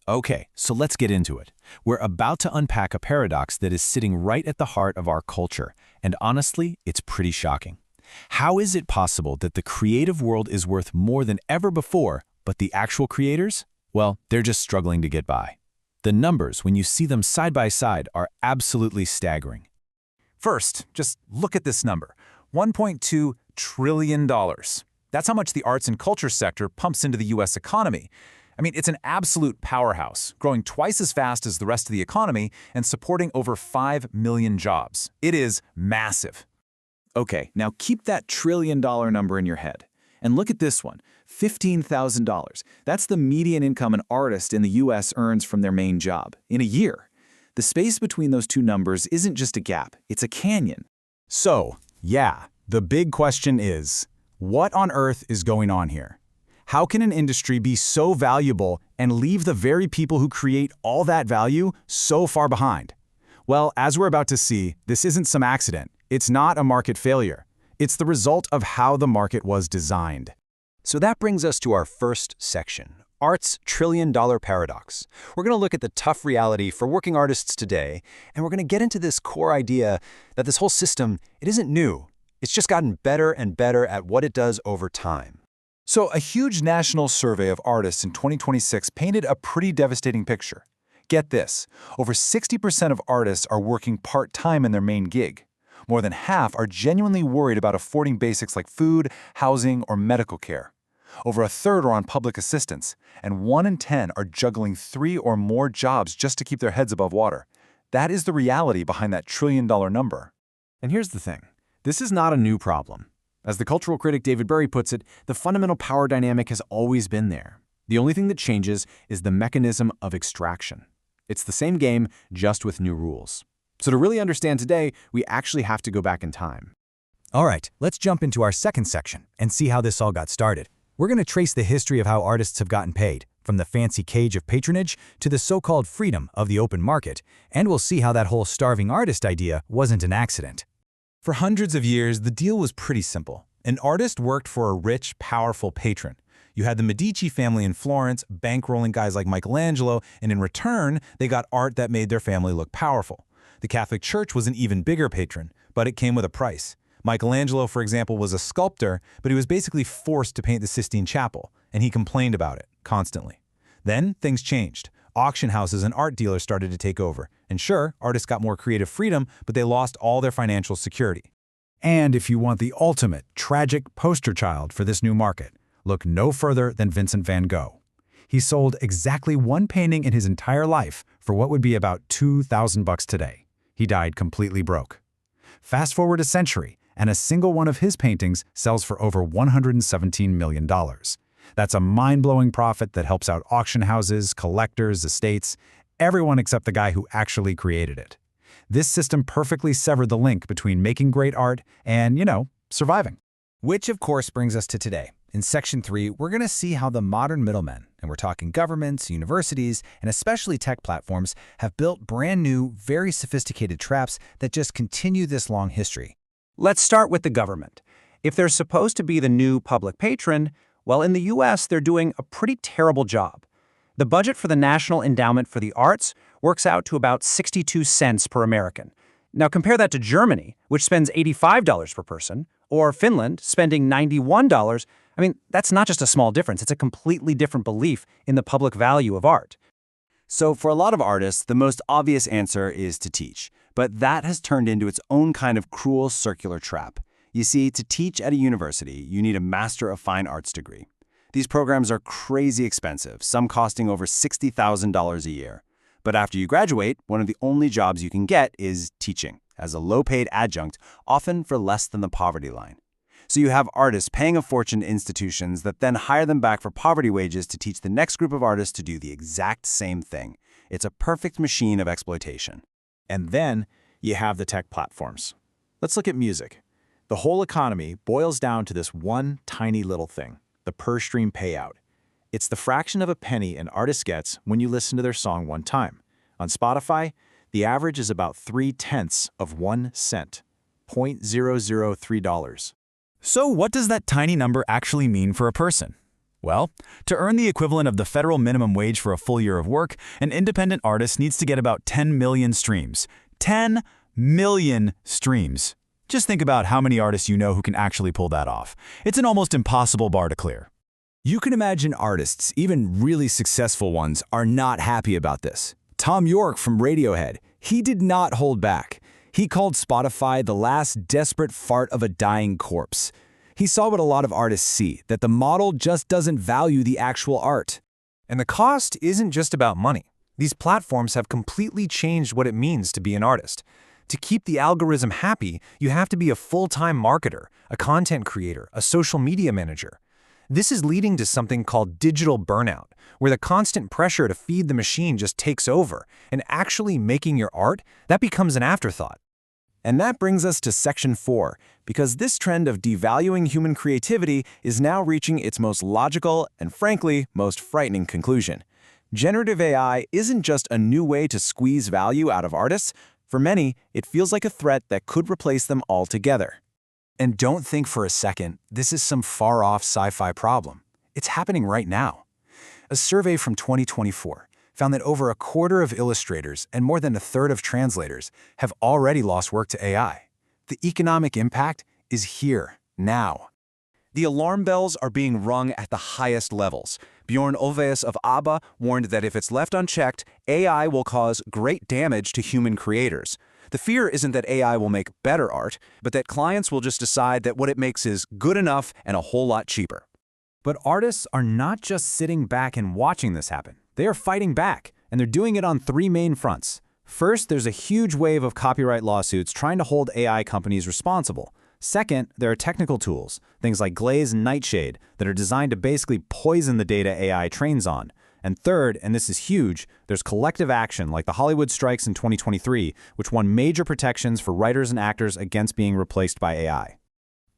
Okay, so let's get into it. We're about to unpack a paradox that is sitting right at the heart of our culture, and honestly, it's pretty shocking. How is it possible that the creative world is worth more than ever before, but the actual creators? Well, they're just struggling to get by. The numbers, when you see them side by side, are absolutely staggering. First, just look at this number, $1.2 trillion. That's how much the arts and culture sector pumps into the U.S. economy. I mean, it's an absolute powerhouse, growing twice as fast as the rest of the economy and supporting over 5 million jobs. It is massive. Okay, now keep that trillion-dollar number in your head. And look at this one, $15,000. That's the median income an artist in the U.S. earns from their main job in a year. The space between those two numbers isn't just a gap, it's a canyon. So, yeah, the big question is, what on earth is going on here? How can an industry be so valuable and leave the very people who create all that value so far behind? Well, as we're about to see, this isn't some accident. It's not a market failure. It's the result of how the market was designed. So that brings us to our first section, Art's trillion-dollar paradox. We're going to look at the tough reality for working artists today, and we're going to get into this core idea that this whole system, it isn't new. It's just gotten better and better at what it does over time. So a huge national survey of artists in 2026 painted a pretty devastating picture. Get this, over 60% of artists are working part-time in their main gig. More than half are genuinely worried about affording basics like food, housing, or medical care. Over a third are on public assistance, and 1 in 10 are juggling 3 or more jobs just to keep their heads above water. That is the reality behind that trillion-dollar number. And here's the thing. This is not a new problem. As the cultural critic David Bury puts it, the fundamental power dynamic has always been there. The only thing that changes is the mechanism of extraction. It's the same game, just with new rules. So to really understand today, we actually have to go back in time. All right, let's jump into our second section and see how this all got started. We're going to trace the history of how artists have gotten paid, from the fancy cage of patronage to the so-called freedom of the open market, and we'll see how that whole starving artist idea wasn't an accident. For hundreds of years, the deal was pretty simple. An artist worked for a rich, powerful patron. You had the Medici family in Florence, bankrolling guys like Michelangelo, and in return, they got art that made their family look powerful. The Catholic Church was an even bigger patron, but it came with a price. Michelangelo, for example, was a sculptor, but he was basically forced to paint the Sistine Chapel, and he complained about it constantly. Then things changed. Auction houses and art dealers started to take over. And sure, artists got more creative freedom, but they lost all their financial security. And if you want the ultimate, tragic poster child for this new market, look no further than Vincent van Gogh. He sold exactly one painting in his entire life for what would be about $2,000 today. He died completely broke. Fast forward a century, and a single one of his paintings sells for over $117 million. That's a mind-blowing profit that helps out auction houses, collectors, estates, everyone except the guy who actually created it. This system perfectly severed the link between making great art and, surviving. Which, of course, brings us to today. In Section 3, we're going to see how the modern middlemen, and we're talking governments, universities, and especially tech platforms, have built brand new, very sophisticated traps that just continue this long history. Let's start with the government. If they're supposed to be the new public patron, well, in the U.S., they're doing a pretty terrible job. The budget for the National Endowment for the Arts works out to about 62 cents per American. Now compare that to Germany, which spends $85 per person, or Finland, spending $91. I mean, that's not just a small difference, it's a completely different belief in the public value of art. So for a lot of artists, the most obvious answer is to teach. But that has turned into its own kind of cruel circular trap. You see, to teach at a university, you need a Master of Fine Arts degree. These programs are crazy expensive, some costing over $60,000 a year. But after you graduate, one of the only jobs you can get is teaching, as a low-paid adjunct, often for less than the poverty line. So you have artists paying a fortune to institutions that then hire them back for poverty wages to teach the next group of artists to do the exact same thing. It's a perfect machine of exploitation. And then you have the tech platforms. Let's look at music. The whole economy boils down to this one tiny little thing, the per-stream payout. It's the fraction of a penny an artist gets when you listen to their song one time. On Spotify, the average is about 0.3 of 1 cent, $0.003. So what does that tiny number actually mean for a person? Well, to earn the equivalent of the federal minimum wage for a full year of work, an independent artist needs to get about 10 million streams. 10 million streams. Just think about how many artists you know who can actually pull that off. It's an almost impossible bar to clear. You can imagine artists, even really successful ones, are not happy about this. Tom York from Radiohead, he did not hold back. He called Spotify the last desperate fart of a dying corpse. He saw what a lot of artists see, that the model just doesn't value the actual art. And the cost isn't just about money. These platforms have completely changed what it means to be an artist. To keep the algorithm happy, you have to be a full-time marketer, a content creator, a social media manager. This is leading to something called digital burnout, where the constant pressure to feed the machine just takes over, and actually making your art, that becomes an afterthought. And that brings us to Section 4, because this trend of devaluing human creativity is now reaching its most logical and, frankly, most frightening conclusion. Generative AI isn't just a new way to squeeze value out of artists. For many, it feels like a threat that could replace them altogether. And don't think for a second this is some far-off sci-fi problem. It's happening right now. A survey from 2024 found that over a quarter of illustrators and more than a third of translators have already lost work to AI. The economic impact is here, now. The alarm bells are being rung at the highest levels. Bjorn Ulvaeus of ABBA warned that if it's left unchecked, AI will cause great damage to human creators. The fear isn't that AI will make better art, but that clients will just decide that what it makes is good enough and a whole lot cheaper. But artists are not just sitting back and watching this happen. They are fighting back, and they're doing it on three main fronts. First, there's a huge wave of copyright lawsuits trying to hold AI companies responsible. Second, there are technical tools, things like Glaze and Nightshade, that are designed to basically poison the data AI trains on. And third, and this is huge, there's collective action like the Hollywood strikes in 2023, which won major protections for writers and actors against being replaced by AI.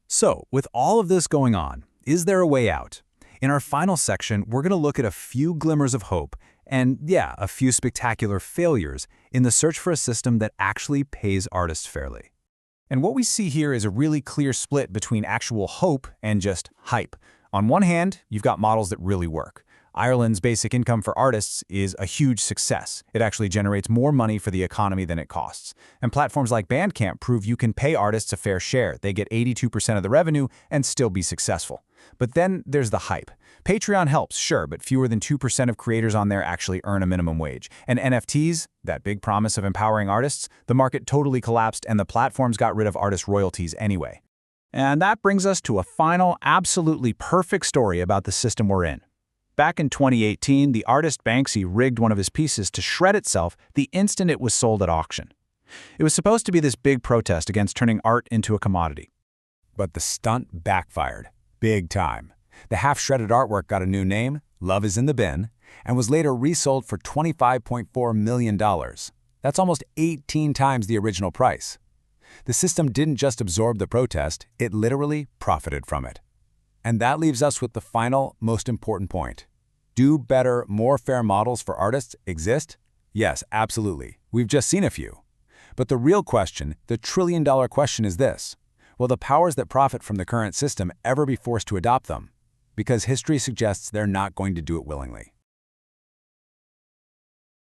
So, with all of this going on, is there a way out? In our final section, we're going to look at a few glimmers of hope and, yeah, a few spectacular failures in the search for a system that actually pays artists fairly. And what we see here is a really clear split between actual hope and just hype. On one hand, you've got models that really work. Ireland's basic income for artists is a huge success. It actually generates more money for the economy than it costs. And platforms like Bandcamp prove you can pay artists a fair share. They get 82% of the revenue and still be successful. But then there's the hype. Patreon helps, sure, but fewer than 2% of creators on there actually earn a minimum wage. And NFTs, that big promise of empowering artists, the market totally collapsed and the platforms got rid of artist royalties anyway. And that brings us to a final, absolutely perfect story about the system we're in. Back in 2018, the artist Banksy rigged one of his pieces to shred itself the instant it was sold at auction. It was supposed to be this big protest against turning art into a commodity. But the stunt backfired. Big time. The half-shredded artwork got a new name, Love is in the Bin, and was later resold for $25.4 million. That's almost 18 times the original price. The system didn't just absorb the protest, it literally profited from it. And that leaves us with the final, most important point. Do better, more fair models for artists exist? Yes, absolutely. We've just seen a few. But the real question, the trillion-dollar question is this. Will the powers that profit from the current system ever be forced to adopt them? Because history suggests they're not going to do it willingly.